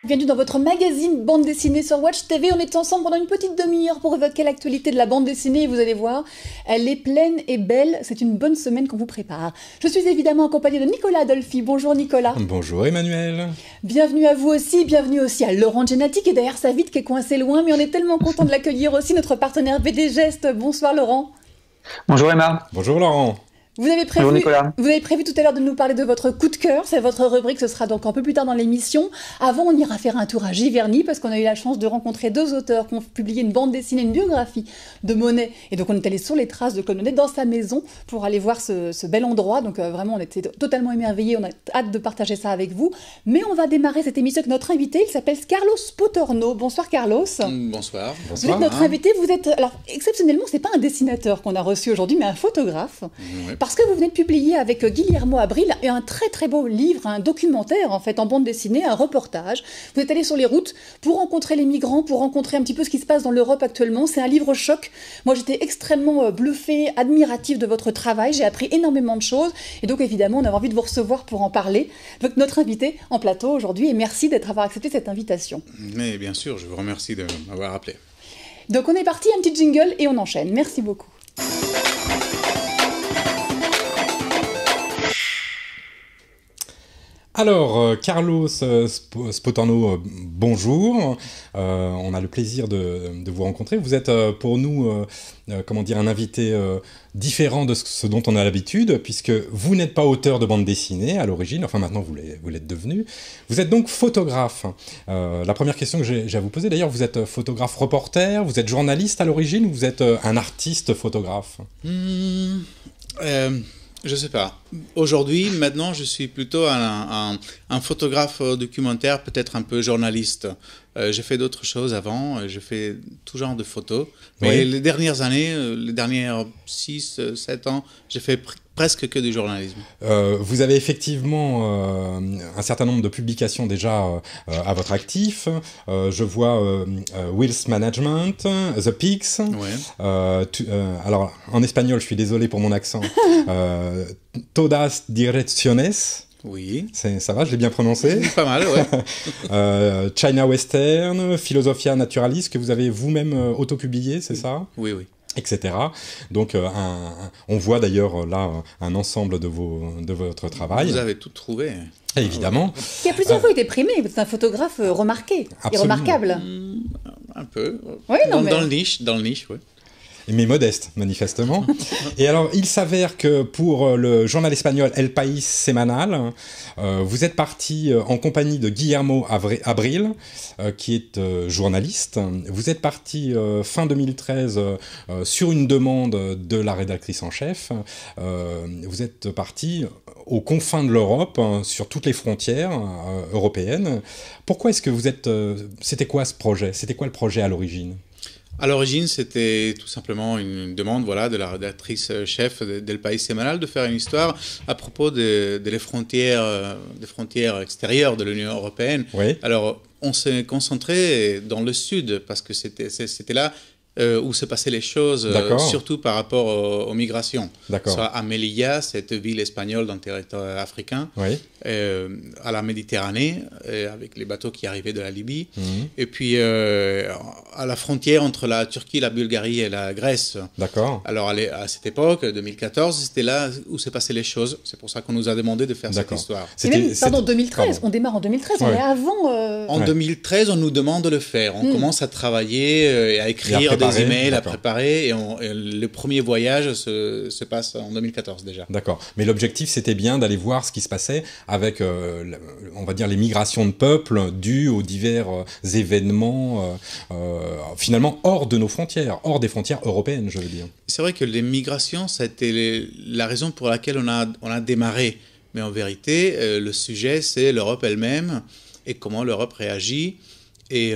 Bienvenue dans votre magazine bande dessinée sur Watch TV. On est ensemble pendant une petite demi-heure pour évoquer l'actualité de la bande dessinée et vous allez voir, elle est pleine et belle. C'est une bonne semaine qu'on vous prépare. Je suis évidemment accompagnée de Nicolas Adolphi. Bonjour Nicolas. Bonjour Emmanuel. Bienvenue à vous aussi. Bienvenue aussi à Laurent Genati qui est derrière sa vitre qui est coincé loin, mais on est tellement content de l'accueillir aussi, notre partenaire BD Geste. Bonsoir Laurent. Bonjour Emma. Bonjour Laurent. Vous avez prévu tout à l'heure de nous parler de votre coup de cœur, c'est votre rubrique, ce sera donc un peu plus tard dans l'émission. Avant, on ira faire un tour à Giverny parce qu'on a eu la chance de rencontrer deux auteurs qui ont publié une bande dessinée, une biographie de Monet. Et donc on est allé sur les traces de Claude Monet dans sa maison pour aller voir ce bel endroit. Donc vraiment, on était totalement émerveillés, on a hâte de partager ça avec vous. Mais on va démarrer cette émission avec notre invité, il s'appelle Carlos Potorno. Bonsoir Carlos. Bonsoir. Vous êtes notre invité, vous êtes, alors exceptionnellement, c'est pas un dessinateur qu'on a reçu aujourd'hui, mais un photographe. Ouais. Parce que vous venez de publier avec Guillermo Abril un très très beau livre, un documentaire en fait en bande dessinée, un reportage. Vous êtes allé sur les routes pour rencontrer les migrants, pour rencontrer un petit peu ce qui se passe dans l'Europe actuellement. C'est un livre choc. Moi j'étais extrêmement bluffée, admirative de votre travail. J'ai appris énormément de choses et donc évidemment on avait envie de vous recevoir pour en parler avec notre invité en plateau aujourd'hui et merci d'avoir accepté cette invitation. Mais bien sûr, je vous remercie de m'avoir appelé. Donc on est parti, un petit jingle et on enchaîne. Merci beaucoup. Alors, Carlos Potorno, bonjour. On a le plaisir de vous rencontrer. Vous êtes pour nous, un invité différent de ce dont on a l'habitude, puisque vous n'êtes pas auteur de bande dessinée à l'origine, enfin maintenant vous l'êtes devenu. Vous êtes donc photographe. La première question que j'ai à vous poser, d'ailleurs, vous êtes photographe reporter, vous êtes journaliste à l'origine ou vous êtes un artiste photographe ? Je sais pas. Aujourd'hui, maintenant, je suis plutôt un photographe documentaire, peut-être un peu journaliste. J'ai fait d'autres choses avant, j'ai fait tout genre de photos. Mais Oui. les dernières années, les dernières 6, 7 ans, j'ai fait presque que du journalisme. Vous avez effectivement un certain nombre de publications déjà à votre actif. Je vois Will's Management, The Peaks. Ouais. Alors, en espagnol, je suis désolé pour mon accent. Todas Direcciones. Oui. Ça va, je l'ai bien prononcé. Pas mal, ouais. China Western, Philosophia Naturalis, que vous avez vous-même autopublié, c'est ça ? Oui, oui. Etc. Donc, on voit d'ailleurs là un ensemble de votre travail. Vous avez tout trouvé. Et évidemment. Qui a plusieurs fois été primé, c'est un photographe remarqué et remarquable. Un peu. Oui, non, mais... Dans le niche, oui. Mais modeste, manifestement. Et alors, il s'avère que pour le journal espagnol El País Semanal, vous êtes parti en compagnie de Guillermo Abril, qui est journaliste. Vous êtes parti fin 2013 sur une demande de la rédactrice en chef. Vous êtes parti aux confins de l'Europe, sur toutes les frontières européennes. Pourquoi est-ce que vous êtes... C'était quoi ce projet ? C'était quoi le projet à l'origine ? À l'origine, c'était tout simplement une demande de la rédactrice chef d'El País Semanal de faire une histoire à propos des frontières extérieures de l'Union européenne. Oui. Alors, on s'est concentré dans le sud parce que c'était là où se passaient les choses, surtout par rapport aux migrations. Soit à Melilla, cette ville espagnole dans le territoire africain, oui. À la Méditerranée, avec les bateaux qui arrivaient de la Libye, et puis à la frontière entre la Turquie, la Bulgarie et la Grèce. D'accord. Alors à cette époque, 2014, c'était là où se passaient les choses. C'est pour ça qu'on nous a demandé de faire cette histoire. Pardon, 2013, on démarre en 2013, on est avant... En 2013, on nous demande de le faire. On commence à travailler et à écrire des emails, à préparer, et le premier voyage se passe en 2014 déjà. D'accord. Mais l'objectif, c'était bien d'aller voir ce qui se passait avec, on va dire, les migrations de peuples dues aux divers événements, finalement hors de nos frontières, hors des frontières européennes, je veux dire. C'est vrai que les migrations, ça a été la raison pour laquelle on a démarré. Mais en vérité, le sujet, c'est l'Europe elle-même et comment l'Europe réagit Et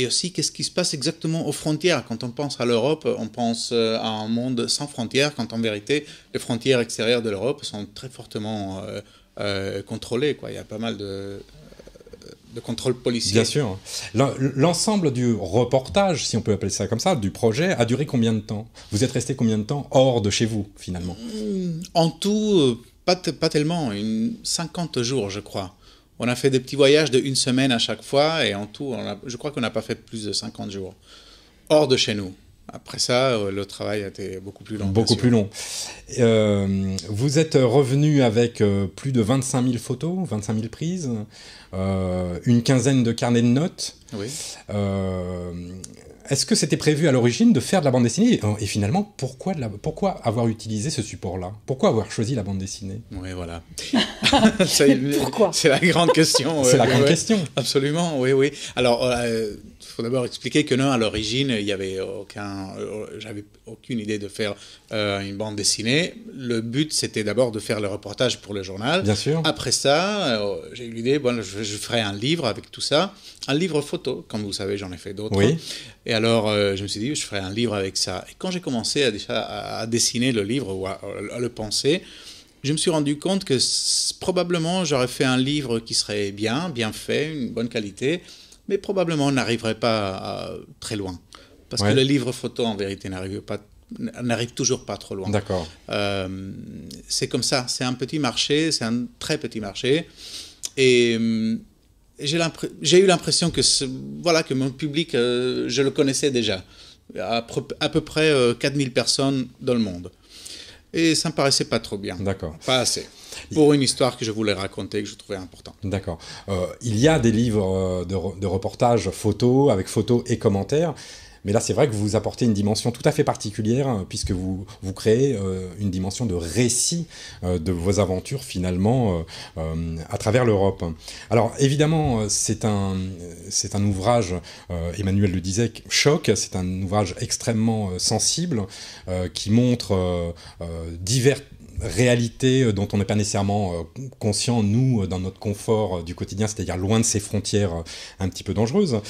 aussi, qu'est-ce qui se passe exactement aux frontières? Quand on pense à l'Europe, on pense à un monde sans frontières, quand en vérité, les frontières extérieures de l'Europe sont très fortement contrôlées, quoi. Il y a pas mal de contrôle policier. Bien sûr. L'ensemble du reportage, si on peut appeler ça comme ça, du projet, a duré combien de temps? Vous êtes resté combien de temps hors de chez vous, finalement? En tout, pas tellement, 50 jours, je crois. On a fait des petits voyages de 1 semaine à chaque fois, et en tout, je crois qu'on n'a pas fait plus de 50 jours, hors de chez nous. Après ça, le travail a été beaucoup plus long. Beaucoup plus long. Vous êtes revenu avec plus de 25 000 photos, 25 000 prises, une quinzaine de carnets de notes. Oui. Est-ce que c'était prévu à l'origine de faire de la bande dessinée? Et finalement, pourquoi avoir utilisé ce support-là? Pourquoi avoir choisi la bande dessinée? Oui, voilà. Pourquoi? C'est la grande question. C'est la grande question. Absolument, oui. Alors, il faut d'abord expliquer que non, à l'origine, j'avais aucune idée de faire une bande dessinée. Le but, c'était d'abord de faire le reportage pour le journal. Bien sûr. Après ça, j'ai eu l'idée, je ferai un livre avec tout ça. Un livre photo, comme vous savez, j'en ai fait d'autres. Oui. Et alors, je me suis dit, je ferai un livre avec ça. Et quand j'ai commencé à dessiner le livre ou à le penser, je me suis rendu compte que probablement j'aurais fait un livre qui serait bien fait, une bonne qualité, mais probablement on n'arriverait pas très loin. Parce que le livre photo, en vérité, n'arrive toujours pas trop loin. D'accord. C'est comme ça, c'est un petit marché, c'est un très petit marché. Et j'ai eu l'impression que mon public, je le connaissais déjà. À peu près 4000 personnes dans le monde. Et ça ne me paraissait pas trop bien. D'accord. Pas assez. Pour une histoire que je voulais raconter, que je trouvais importante. D'accord. Il y a des livres de reportages photos, avec photos et commentaires. Mais là, c'est vrai que vous apportez une dimension tout à fait particulière, puisque vous créez une dimension de récit de vos aventures, finalement, à travers l'Europe. Alors, évidemment, c'est un ouvrage, Emmanuel le disait, choc. C'est un ouvrage extrêmement sensible, qui montre divers réalité dont on n'est pas nécessairement conscient, nous, dans notre confort du quotidien, c'est-à-dire loin de ces frontières un petit peu dangereuses.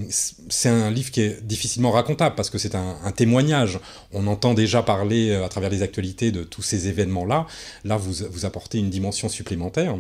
C'est un livre qui est difficilement racontable parce que c'est un témoignage. On entend déjà parler à travers les actualités de tous ces événements-là. Là, vous apportez une dimension supplémentaire.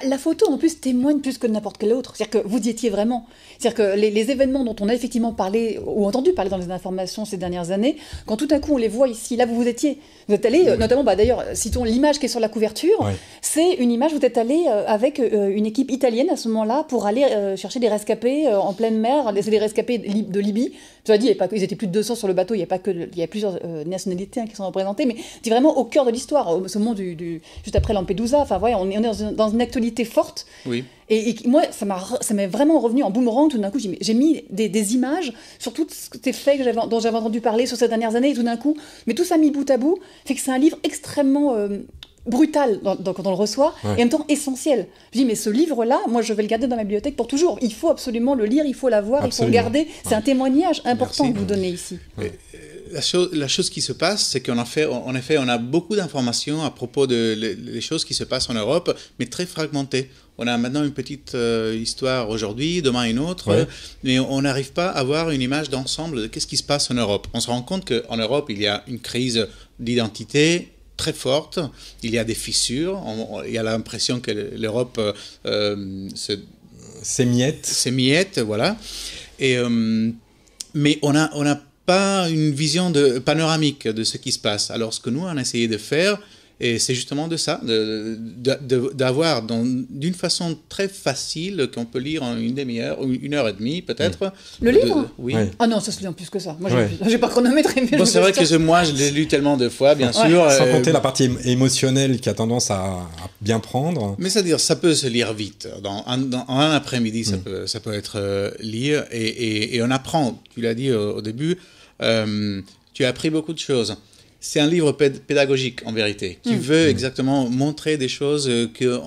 La photo, en plus, témoigne plus que n'importe quel autre. C'est-à-dire que vous y étiez vraiment. C'est-à-dire que les événements dont on a effectivement parlé, ou entendu parler dans les informations ces dernières années, quand tout à coup on les voit ici, là vous étiez. Vous êtes allé, notamment, d'ailleurs, citons l'image qui est sur la couverture, c'est une image, vous êtes allé avec une équipe italienne à ce moment-là pour aller chercher des rescapés en pleine mer, des rescapés de Libye. Tu as dit, ils étaient plus de 200 sur le bateau, il y a plusieurs nationalités qui sont représentées, mais c'est vraiment au cœur de l'histoire, au moment juste après Lampedusa. Enfin, voilà, on est dans une actualité forte. Oui. Et moi, ça m'est vraiment revenu en boomerang. Tout d'un coup, j'ai mis des images sur tous ces faits dont j'avais entendu parler sur ces dernières années. Et tout d'un coup, mais tout ça mis bout à bout, fait que c'est un livre extrêmement brutal quand on le reçoit, et en même temps essentiel. Je dis, mais ce livre-là, moi, je vais le garder dans ma bibliothèque pour toujours. Il faut absolument le lire, il faut l'avoir, il faut le garder. C'est un témoignage important que vous donnez ici. La chose qui se passe, c'est qu'en effet, on a beaucoup d'informations à propos des choses qui se passent en Europe, mais très fragmentées. On a maintenant une petite histoire aujourd'hui, demain une autre, mais on n'arrive pas à avoir une image d'ensemble de qu'est-ce qui se passe en Europe. On se rend compte qu'en Europe, il y a une crise d'identité très forte, il y a des fissures, il y a l'impression que l'Europe s'émiette, voilà. Mais on a pas une vision panoramique de ce qui se passe. Alors, ce que nous, on a essayé de faire, et c'est justement de ça, d'avoir d'une façon très facile, qu'on peut lire en une demi-heure, ou 1h30 peut-être. Le livre ? Oui. Ah non, ça se lit en plus que ça. Moi, j'ai pas chronométré. Mais bon, c'est vrai que moi, je l'ai lu tellement de fois, bien sûr. Sans compter la partie émotionnelle qui a tendance à bien prendre. Mais c'est-à-dire, ça peut se lire vite. En un après-midi, ça peut être lire, et on apprend. Tu l'as dit au début, tu as appris beaucoup de choses. C'est un livre pédagogique, en vérité, qui veut exactement montrer des choses que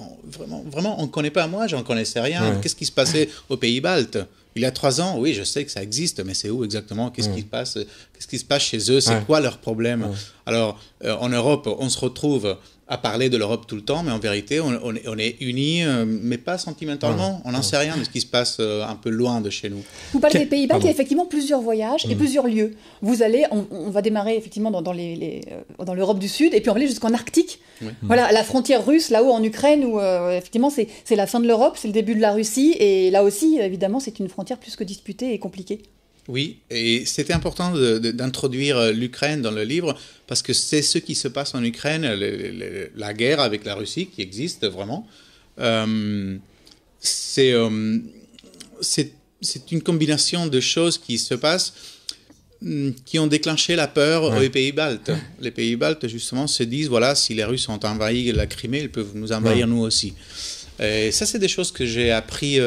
vraiment on ne connaît pas. Moi, je n'en connaissais rien. Qu'est-ce qui se passait aux Pays-Baltes ? Il y a 3 ans, oui, je sais que ça existe, mais c'est où exactement ? Qu'est-ce qui se passe ? qu'est-ce qui se passe chez eux, c'est quoi leurs problèmes. Alors, en Europe, on se retrouve à parler de l'Europe tout le temps, mais en vérité, on est unis, mais pas sentimentalement. On n'en sait rien de ce qui se passe un peu loin de chez nous. Vous parlez des Pays-Bas, il y a effectivement plusieurs voyages et plusieurs lieux. Vous allez, on va démarrer effectivement dans l'Europe du Sud, et puis on va aller jusqu'en Arctique. Voilà, la frontière russe, là-haut en Ukraine, où effectivement c'est la fin de l'Europe, c'est le début de la Russie, et là aussi, évidemment, c'est une frontière plus que disputée et compliquée. Oui, et c'était important d'introduire l'Ukraine dans le livre parce que c'est ce qui se passe en Ukraine, la guerre avec la Russie qui existe vraiment. C'est une combinaison de choses qui se passent qui ont déclenché la peur aux pays baltes. Les pays baltes, justement, se disent, voilà, si les Russes ont envahi la Crimée, ils peuvent nous envahir nous aussi. Et ça, c'est des choses que j'ai appris,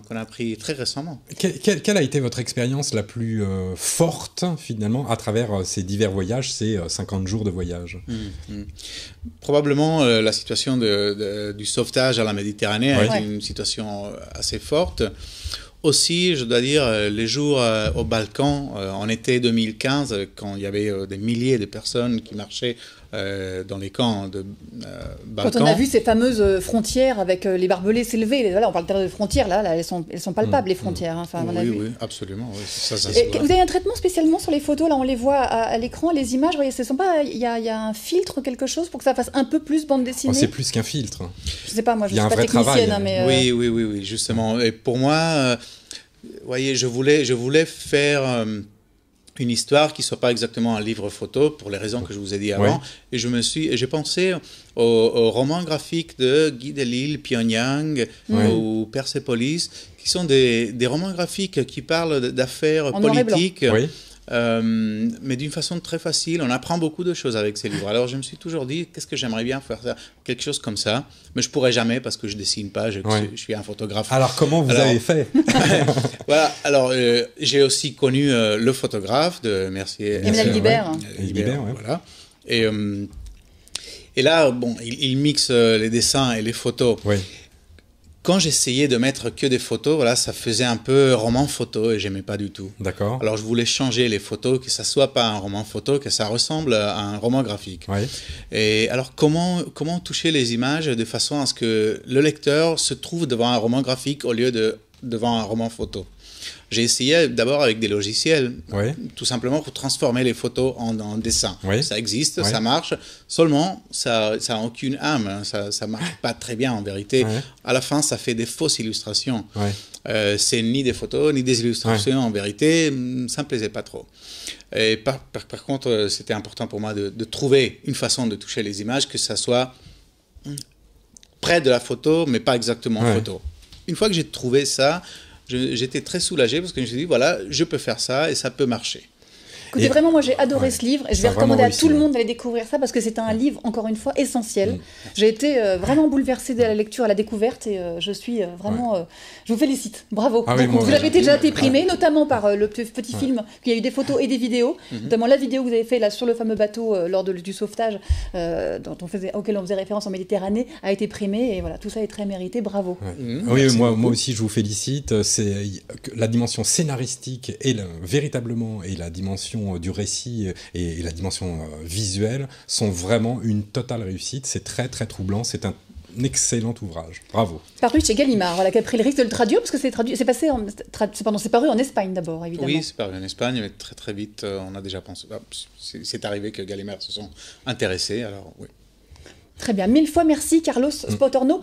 qu'on a appris très récemment. Quelle a été votre expérience la plus forte, finalement, à travers ces divers voyages, ces 50 jours de voyage? Probablement, la situation du sauvetage à la Méditerranée a été une situation assez forte. Aussi, je dois dire, les jours au Balkan, en été 2015, quand il y avait des milliers de personnes qui marchaient dans les camps de Balkan. Quand on a vu ces fameuses frontières avec les barbelés s'élever, là, on parle de frontières, là elles sont palpables, les frontières. Hein, enfin, oui, absolument. Oui, ça vous avez un traitement spécialement sur les photos, là on les voit à l'écran, les images, il y a un filtre, quelque chose, pour que ça fasse un peu plus bande dessinée? C'est plus qu'un filtre. Je sais pas, moi je ne suis pas technicienne. Hein, mais Oui, justement. Et pour moi, voyez, je voulais faire une histoire qui ne soit pas exactement un livre photo, pour les raisons que je vous ai dit avant. Et j'ai pensé aux romans graphiques de Guy Delisle, Pyongyang ou Persepolis, qui sont des romans graphiques qui parlent d'affaires politiques. Mais d'une façon très facile. On apprend beaucoup de choses avec ces livres. Alors je me suis toujours dit, qu'est-ce que j'aimerais bien faire quelque chose comme ça, mais je pourrais jamais parce que je dessine pas, je suis un photographe. Alors comment vous avez fait? Voilà. Alors j'ai aussi connu le photographe de Mercier, Emmanuel Guibert. Voilà. Et là, bon, il mixe les dessins et les photos. Quand j'essayais de mettre que des photos, voilà, ça faisait un peu roman photo et j'aimais pas du tout. D'accord. Alors je voulais changer les photos, que ça soit pas un roman photo, que ça ressemble à un roman graphique. Et alors comment toucher les images de façon à ce que le lecteur se trouve devant un roman graphique au lieu de devant un roman photo? J'ai essayé d'abord avec des logiciels, tout simplement pour transformer les photos en dessin. Ça existe, ça marche, seulement ça n'a aucune âme, hein. Ça ne marche pas très bien en vérité. À la fin, ça fait des fausses illustrations. C'est ni des photos, ni des illustrations en vérité, ça ne me plaisait pas trop. Et par contre, c'était important pour moi de trouver une façon de toucher les images, que ça soit près de la photo, mais pas exactement photo. Une fois que j'ai trouvé ça, j'étais très soulagé parce que je me suis dit, voilà, je peux faire ça et ça peut marcher. Écoutez, vraiment, moi j'ai adoré ce livre et je vais recommander à tout le monde d'aller découvrir ça parce que c'est un livre, encore une fois, essentiel. J'ai été vraiment bouleversée de la lecture à la découverte et je suis vraiment... je vous félicite, bravo. Vous avez déjà été primé, notamment par le petit film, qu'il y a eu des photos et des vidéos, notamment la vidéo que vous avez fait là sur le fameux bateau lors du sauvetage auquel on faisait référence en Méditerranée, a été primé et voilà, tout ça est très mérité, bravo. Oui, moi aussi je vous félicite. C'est la dimension scénaristique et véritablement et la dimension du récit et la dimension visuelle sont vraiment une totale réussite. C'est très très troublant, c'est un excellent ouvrage. Bravo. Paru chez Gallimard, voilà, qui a pris le risque de le traduire parce que c'est paru en Espagne d'abord, évidemment. Oui, c'est paru en Espagne, mais très très vite, on a déjà pensé. C'est arrivé que Gallimard se sont intéressés, alors oui. Très bien, 1000 fois merci Carlos Spotorno.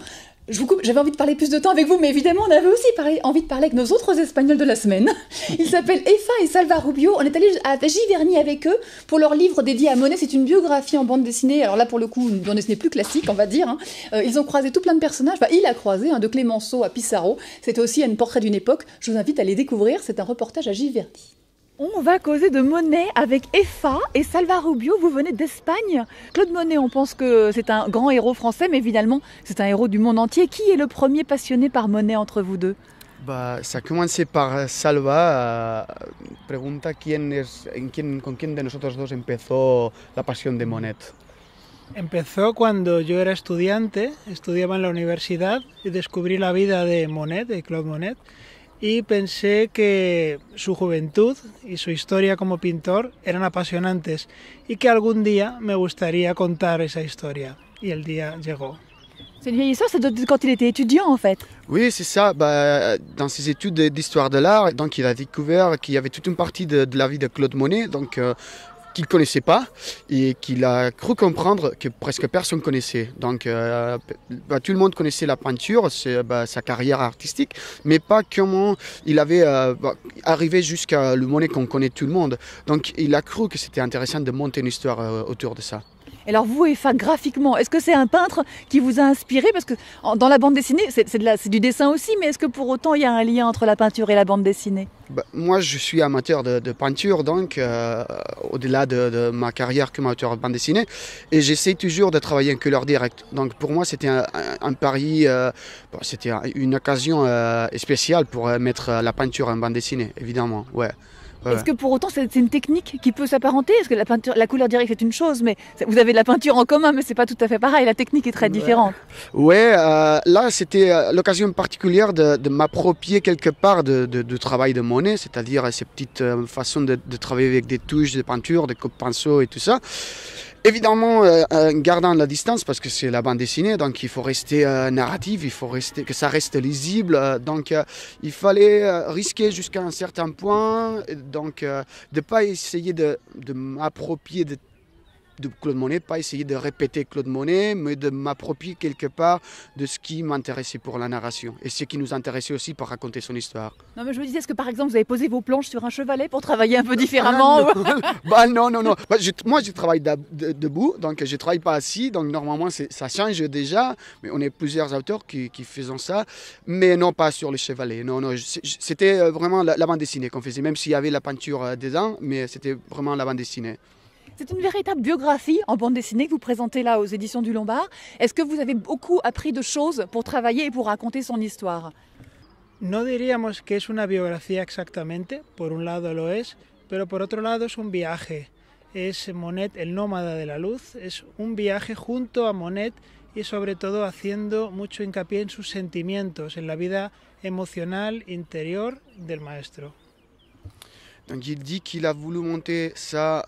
Je vous coupe, j'avais envie de parler plus de temps avec vous, mais évidemment, on avait aussi envie de parler avec nos autres Espagnols de la semaine. Ils s'appellent Efa et Salva Rubio. On est allé à Giverny avec eux pour leur livre dédié à Monet. C'est une biographie en bande dessinée. Alors là, pour le coup, une bande dessinée plus classique, on va dire. Ils ont croisé tout plein de personnages. Enfin, il a croisé de Clémenceau à Pissarro. C'était aussi un portrait d'une époque. Je vous invite à les découvrir. C'est un reportage à Giverny. On va causer de Monet avec Efa et Salva Rubio. Vous venez d'Espagne. Claude Monet, on pense que c'est un grand héros français, mais finalement, c'est un héros du monde entier. Qui est le premier passionné par Monet entre vous deux? Ça a commencé par Salva. Pregunta con quién de nosotros dos empezó la pasión de Monet. Empezó cuando yo era estudiante, estudiaba en la universidad y descubrí la vida de Monet, de Claude Monet. y pensé que su juventud y su historia como pintor eran apasionantes y que algún día me gustaría contar esa historia. Y el día llegó. C'est une vieille histoire, c'est de quand il était étudiant en fait. Oui, c'est ça. Bah, dans ses études d'histoire de l'art, donc il a découvert qu'il y avait toute une partie de la vie de Claude Monet, donc qu'il ne connaissait pas et qu'il a cru comprendre que presque personne connaissait. Donc tout le monde connaissait la peinture, sa carrière artistique, mais pas comment il avait arrivé jusqu'à le Monet qu'on connaît tout le monde. Donc il a cru que c'était intéressant de monter une histoire autour de ça. Alors vous, Effa, graphiquement, est-ce que c'est un peintre qui vous a inspiré? Parce que dans la bande dessinée, c'est du dessin aussi, mais est-ce que pour autant il y a un lien entre la peinture et la bande dessinée? Moi, je suis amateur de peinture, donc au-delà de ma carrière comme auteur de bande dessinée, et j'essaie toujours de travailler en couleur directe. Donc pour moi, c'était un pari, c'était une occasion spéciale pour mettre la peinture en bande dessinée, évidemment, ouais. Est-ce que pour autant c'est une technique qui peut s'apparenter? Parce que la couleur directe c'est une chose, mais vous avez de la peinture en commun, mais c'est pas tout à fait pareil, la technique est très différente. Ouais, là c'était l'occasion particulière de m'approprier quelque part du travail de Monet, c'est-à-dire ces petites façons de travailler avec des touches de peinture, des coupe-pinceaux et tout ça. Évidemment, gardant la distance parce que c'est la bande dessinée, donc il faut rester narratif, il faut que ça reste lisible. Donc il fallait risquer jusqu'à un certain point, donc de ne pas essayer de m'approprier de Claude Monet, pas essayer de répéter Claude Monet, mais de m'approprier quelque part de ce qui m'intéressait pour la narration et ce qui nous intéressait aussi pour raconter son histoire. Non, mais je me disais, est-ce que par exemple vous avez posé vos planches sur un chevalet pour travailler un peu différemment? Non. Moi je travaille debout, donc je ne travaille pas assis, donc normalement ça change déjà, mais on est plusieurs auteurs qui faisons ça, mais non pas sur le chevalet. Non, c'était vraiment la bande dessinée qu'on faisait, même s'il y avait la peinture dedans, mais c'était vraiment la bande dessinée. C'est une véritable biographie en bande dessinée que vous présentez là aux éditions du Lombard. Est-ce que vous avez beaucoup appris de choses pour travailler et pour raconter son histoire? No diríamos que es una biografía exactamente, por un lado lo es, pero por otro lado es un viaje. Es Monet, el nómada de la luz, es un viaje junto a Monet y sobre todo haciendo mucho hincapié en sus sentimientos, en la vida emocional interior del maestro. Donc il dit qu'il a voulu monter ça.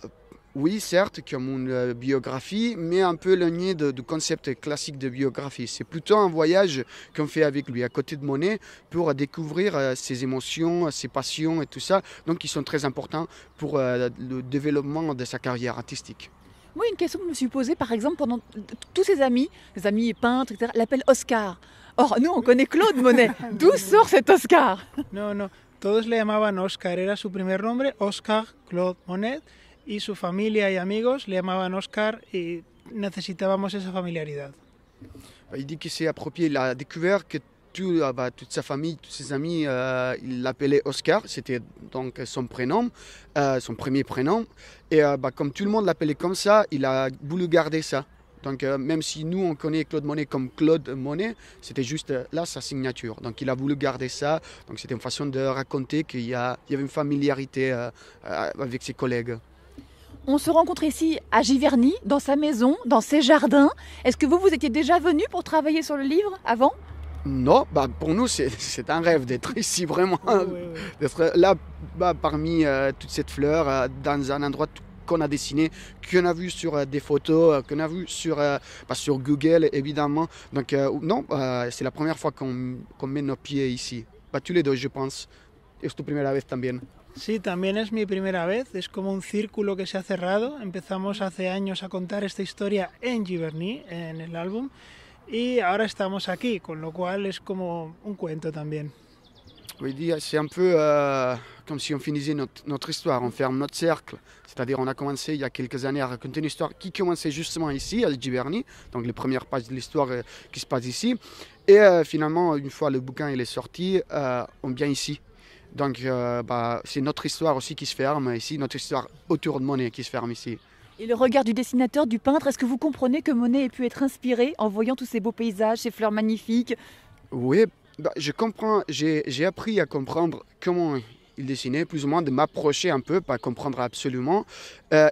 Oui, certes, comme une biographie, mais un peu éloigné du concept classique de biographie. C'est plutôt un voyage qu'on fait avec lui, à côté de Monet, pour découvrir ses émotions, ses passions et tout ça, donc qui sont très importants pour le développement de sa carrière artistique. Moi, une question que je me suis posée, par exemple, pendant tous ses amis peintres, etc., l'appellent Oscar. Or, nous, on connaît Claude Monet. D'où sort cet Oscar? No, todos le llamaban Oscar, era su primer nombre, Oscar Claude Monet. Y su familia y amigos le llamaban Oscar y necesitábamos esa familiaridad. Il dit qu'il s'est approprié, il a découvert que toute sa famille, tous ses amis, il l'appelait Oscar, c'était donc son prénom, son premier prénom. Et comme tout le monde l'appelait comme ça, il a voulu garder ça. Donc même si nous on connaît Claude Monet comme Claude Monet, c'était juste là sa signature. Donc il a voulu garder ça. Donc c'était une façon de raconter qu'il y avait une familiarité avec ses collègues. On se rencontre ici à Giverny, dans sa maison, dans ses jardins. Est-ce que vous étiez déjà venu pour travailler sur le livre avant? Non, pour nous c'est un rêve d'être ici vraiment, d'être là parmi toute cette fleur, dans un endroit qu'on a dessiné, qu'on a vu sur des photos, qu'on a vu sur Google évidemment. Donc non, c'est la première fois qu'on met nos pieds ici. Tous les deux je pense. Es tu primera vez también. Sí, también es mi primera vez, es como un círculo que se ha cerrado. Empezamos hace años a contar esta historia en Giverny, en el álbum, y ahora estamos aquí, con lo cual es como un cuento también. Oui, c'est un peu comme si on finissait notre histoire, on ferme notre cercle. C'est-à-dire on a commencé il y a quelques années à raconter une histoire qui commençait justement ici, à Giverny, donc les premières pages de l'histoire qui se passe ici. Et finalement, une fois le bouquin il est sorti, on vient ici. Donc c'est notre histoire aussi qui se ferme ici, notre histoire autour de Monet qui se ferme ici. Et le regard du dessinateur, du peintre, est-ce que vous comprenez que Monet ait pu être inspiré en voyant tous ces beaux paysages, ces fleurs magnifiques? Oui, je comprends, j'ai appris à comprendre comment il dessinait, plus ou moins de m'approcher un peu, pas comprendre absolument.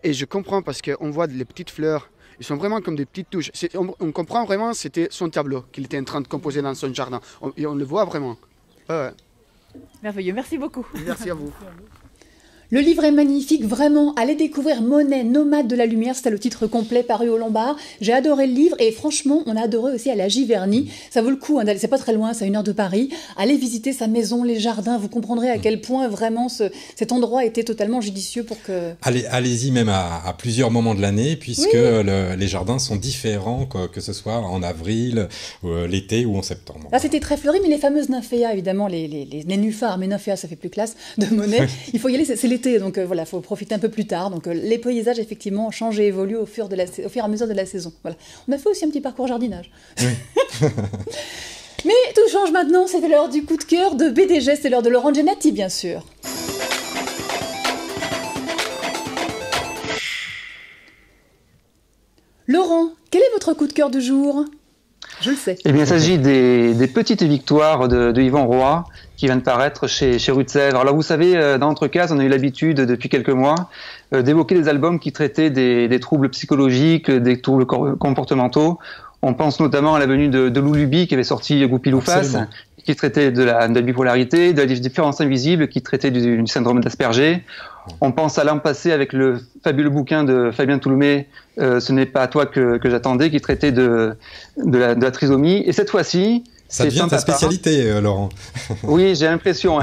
Et je comprends parce qu'on voit les petites fleurs, ils sont vraiment comme des petites touches. On comprend vraiment, c'était son tableau qu'il était en train de composer dans son jardin. On le voit vraiment. Ouais. Merveilleux, merci beaucoup. Merci à vous. Le livre est magnifique, vraiment. Allez découvrir Monet, nomade de la lumière, c'était le titre complet paru au Lombard. J'ai adoré le livre et franchement, on a adoré aussi aller à Giverny. Ça vaut le coup, hein, c'est pas très loin, c'est à 1 heure de Paris. Allez visiter sa maison, les jardins, vous comprendrez à quel point vraiment cet endroit était totalement judicieux pour que... Allez-y même à plusieurs moments de l'année, puisque les jardins sont différents, que ce soit en avril, l'été ou en septembre. Là, c'était très fleuri, mais les fameuses nymphéas, évidemment, les nénuphars, mais nymphéas, ça fait plus classe, de Monet. Il faut y aller, c'est l'été. Donc voilà, il faut profiter un peu plus tard. Donc les paysages, effectivement, changent et évoluent au fur et à mesure de la saison. Voilà. On a fait aussi un petit parcours jardinage. Oui. Mais tout change maintenant, c'est l'heure du coup de cœur de BDG, c'est l'heure de Laurent Giannati, bien sûr. Laurent, quel est votre coup de cœur du jour ? Je le sais. Eh bien, il s'agit des petites victoires de Yvan Roy qui vient de paraître chez Rue de Sèvres. Alors, vous savez, dans notre case, on a eu l'habitude depuis quelques mois d'évoquer des albums qui traitaient des troubles psychologiques, des troubles comportementaux. On pense notamment à la venue de Lou Luby qui avait sorti Goupil-ou-Face, qui traitait de la bipolarité, de la différence invisible, qui traitait du syndrome d'Asperger. On pense à l'an passé avec le fabuleux bouquin de Fabien Touloumet, Ce n'est pas à toi que j'attendais, qui traitait de la trisomie. Et cette fois-ci... Ça devient ta spécialité, Laurent. Oui, j'ai l'impression.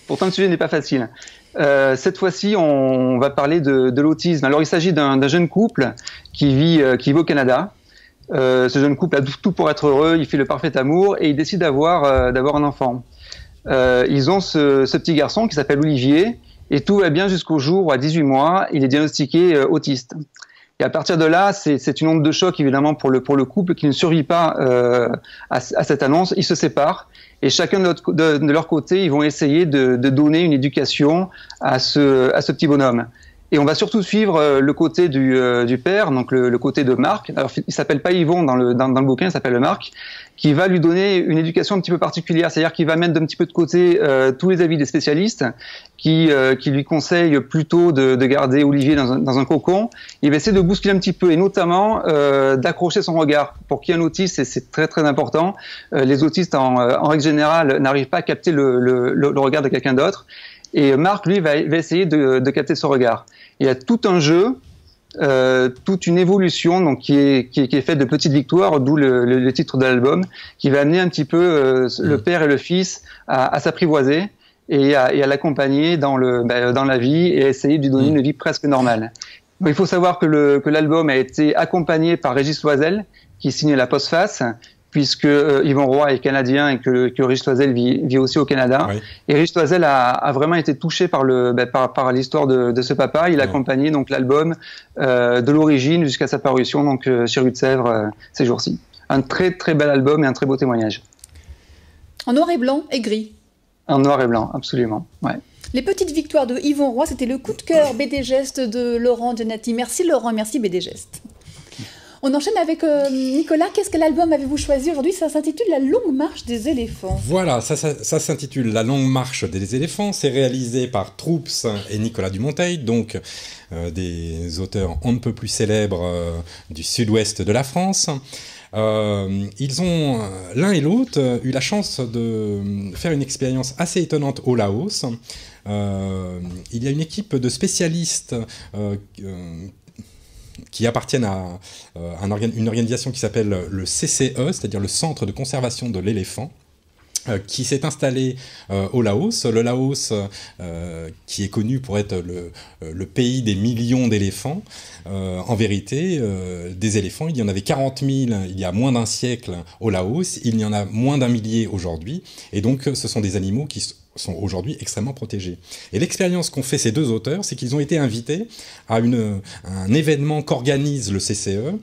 Pourtant, le sujet n'est pas facile. Cette fois-ci, on va parler de l'autisme. Alors, il s'agit d'un jeune couple qui vit au Canada. Ce jeune couple a tout pour être heureux, il fait le parfait amour et il décide d'avoir un enfant. Ils ont ce petit garçon qui s'appelle Olivier et tout va bien jusqu'au jour où, à 18 mois, il est diagnostiqué autiste. Et à partir de là, c'est une onde de choc évidemment pour le couple qui ne survit pas à cette annonce. Ils se séparent et chacun de leur côté, ils vont essayer de donner une éducation à ce petit bonhomme. Et on va surtout suivre le côté du père, donc le côté de Marc. Alors, il s'appelle pas Yvon dans le bouquin, il s'appelle Marc, qui va lui donner une éducation un petit peu particulière, c'est-à-dire qu'il va mettre d'un petit peu de côté tous les avis des spécialistes, qui lui conseillent plutôt de garder Olivier dans un cocon. Il va essayer de bousculer un petit peu et notamment d'accrocher son regard. Pour qui un autiste, c'est très très important. Les autistes en règle générale n'arrivent pas à capter le regard de quelqu'un d'autre. Et Marc, lui, va essayer de capter ce regard. Il y a tout un jeu, toute une évolution donc qui est faite de petites victoires, d'où le titre de l'album, qui va amener un petit peu le père et le fils à s'apprivoiser et à l'accompagner dans la vie et à essayer de lui donner une vie presque normale. Donc, il faut savoir que l'album a été accompagné par Régis Loisel, qui signe la postface, puisque Yvan Roy est canadien et que Régis Loisel vit aussi au Canada. Oui. Et Régis Loisel a vraiment été touché par l'histoire de ce papa. Il a accompagné donc l'album de l'origine jusqu'à sa parution donc chez Rue de Sèvres ces jours-ci. Un très très bel album et un très beau témoignage. En noir et blanc et gris. En noir et blanc, absolument. Ouais. Les petites victoires de Yvan Roy, c'était le coup de cœur BD Geste de Laurent Giannati. Merci Laurent, merci BD Geste. On enchaîne avec Nicolas. Quel album avez-vous choisi aujourd'hui ? Ça s'intitule La longue marche des éléphants. Voilà, ça s'intitule La longue marche des éléphants. C'est réalisé par Troups et Nicolas Dumonteil, donc des auteurs on ne peut plus célèbres du sud-ouest de la France. Ils ont l'un et l'autre eu la chance de faire une expérience assez étonnante au Laos. Il y a une équipe de spécialistes qui appartiennent à une organisation qui s'appelle le CCE, c'est-à-dire le Centre de conservation de l'éléphant, qui s'est installé au Laos. Le Laos, qui est connu pour être le pays des millions d'éléphants. En vérité, des éléphants, il y en avait 40 000 il y a moins d'un siècle au Laos, il y en a moins d'un millier aujourd'hui, et donc ce sont des animaux qui sont aujourd'hui extrêmement protégés. Et l'expérience qu'ont fait ces deux auteurs, c'est qu'ils ont été invités à un événement qu'organise le CCE,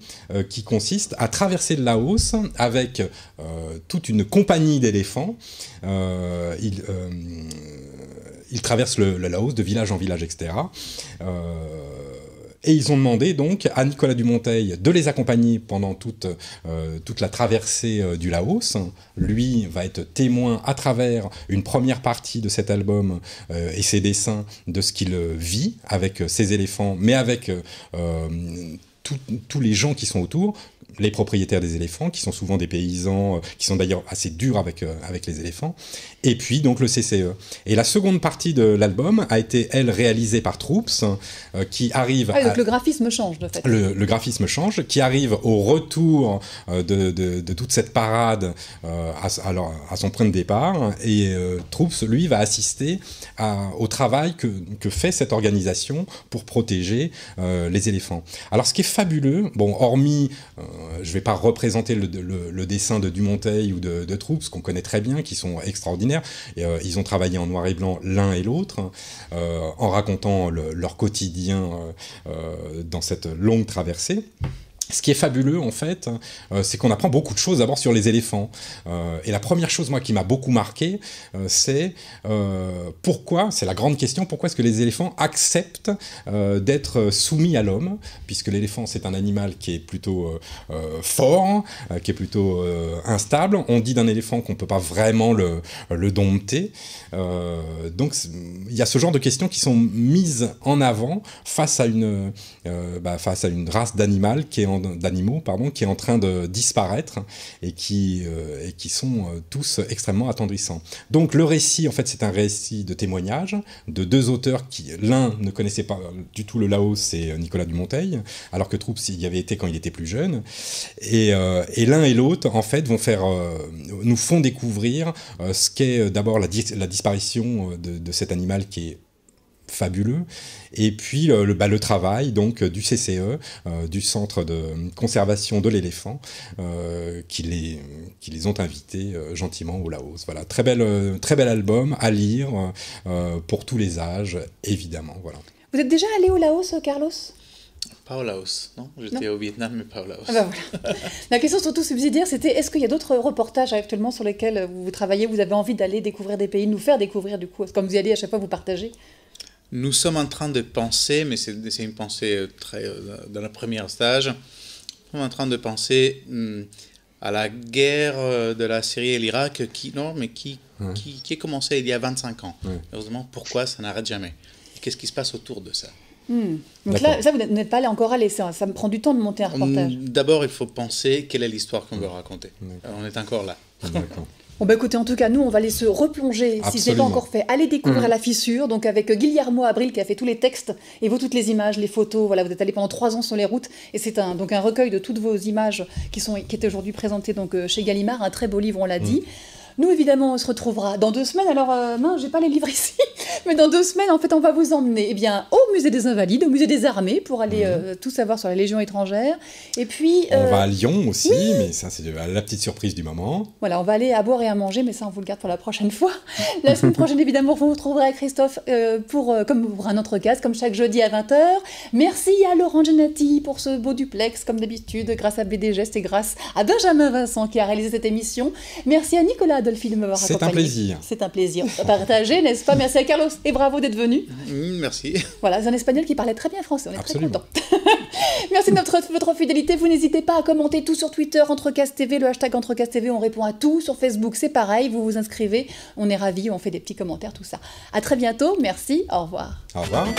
qui consiste à traverser le Laos avec toute une compagnie d'éléphants. Ils traversent le Laos de village en village, etc. Et ils ont demandé donc à Nicolas Dumonteil de les accompagner pendant toute la traversée du Laos. Lui va être témoin à travers une première partie de cet album et ses dessins de ce qu'il vit avec ses éléphants, mais avec tous les gens qui sont autour. les propriétaires des éléphants, qui sont souvent des paysans, qui sont d'ailleurs assez durs avec les éléphants, et puis donc le CCE. Et la seconde partie de l'album a été, elle, réalisée par Troops, qui arrive... donc le graphisme change, de fait. Le graphisme change, qui arrive au retour de toute cette parade à son point de départ, et Troops, lui, va assister au travail que fait cette organisation pour protéger les éléphants. Alors, ce qui est fabuleux, bon, hormis... je ne vais pas représenter le dessin de Dumonteil ou de Troops, qu'on connaît très bien, qui sont extraordinaires. Et, ils ont travaillé en noir et blanc l'un et l'autre, en racontant leur quotidien dans cette longue traversée. Ce qui est fabuleux, en fait, c'est qu'on apprend beaucoup de choses d'abord sur les éléphants. Et la première chose, moi, qui m'a beaucoup marqué, c'est pourquoi, c'est la grande question, pourquoi est-ce que les éléphants acceptent d'être soumis à l'homme, puisque l'éléphant, c'est un animal qui est plutôt fort, qui est plutôt instable. On dit d'un éléphant qu'on ne peut pas vraiment le dompter. Donc, il y a ce genre de questions qui sont mises en avant face à une race d'animaux qui est en train de disparaître et qui sont tous extrêmement attendrissants. Donc le récit, en fait, c'est un récit de témoignage de deux auteurs qui, l'un ne connaissait pas du tout le Laos, c'est Nicolas Dumonteil, alors que Troops y avait été quand il était plus jeune. Et l'un et l'autre, en fait, nous font découvrir ce qu'est d'abord la disparition de cet animal qui est fabuleux, et puis le travail donc du CCE, du Centre de conservation de l'éléphant, qui les ont invités gentiment au Laos. Voilà, très bel album à lire pour tous les âges, évidemment. Voilà. Vous êtes déjà allé au Laos, Carlos ? Pas au Laos, non. J'étais au Vietnam, mais pas au Laos. Ah bah voilà. La question surtout subsidiaire, c'était est-ce qu'il y a d'autres reportages actuellement sur lesquels vous travaillez, vous avez envie d'aller découvrir des pays, nous faire découvrir du coup, comme vous y allez à chaque fois, vous partagez ? Nous sommes en train de penser, mais c'est une pensée très dans le premier stage, nous sommes en train de penser à la guerre de la Syrie et l'Irak qui a commencé il y a 25 ans. Ouais. Heureusement, pourquoi ça n'arrête jamais ? Qu'est-ce qui se passe autour de ça ? Donc là, ça, vous n'êtes pas allé encore allé, ça me prend du temps de monter un reportage. D'abord, il faut penser quelle est l'histoire qu'on veut raconter. On est encore là. D'accord. Bon bah écoutez, en tout cas, nous, on va aller se replonger, si ce n'est pas encore fait. Allez découvrir La Fissure, donc avec Guillermo Abril qui a fait tous les textes, et vous, toutes les images, les photos. Voilà, vous êtes allé pendant 3 ans sur les routes, et c'est un recueil de toutes vos images qui étaient aujourd'hui présentées donc, chez Gallimard, un très beau livre, on l'a dit. Nous, évidemment, on se retrouvera dans 2 semaines. Alors, j'ai pas les livres ici, mais dans 2 semaines, en fait, on va vous emmener au Musée des Invalides, au Musée des Armées, pour aller tout savoir sur la Légion étrangère. Et puis... on va à Lyon aussi, mais ça, c'est la petite surprise du moment. Voilà, on va aller à boire et à manger, mais ça, on vous le garde pour la prochaine fois. La semaine prochaine, évidemment, vous retrouverez à Christophe comme pour un autre case, comme chaque jeudi à 20h. Merci à Laurent Genati pour ce beau duplex, comme d'habitude, grâce à BD Gestes et grâce à Benjamin Vincent qui a réalisé cette émission. Merci à Nicolas Adolphi de m'avoir accompagné. C'est un plaisir. C'est un plaisir partagé, n'est-ce pas ? Merci à Carlos et bravo d'être venu. Merci. Voilà, c'est un Espagnol qui parlait très bien français, on est très contents. Merci de votre fidélité. Vous n'hésitez pas à commenter tout sur Twitter, Entrecast TV, le hashtag Entrecast TV, on répond à tout. Sur Facebook, c'est pareil, vous vous inscrivez, on est ravis, on fait des petits commentaires, tout ça. À très bientôt, merci, au revoir. Au revoir.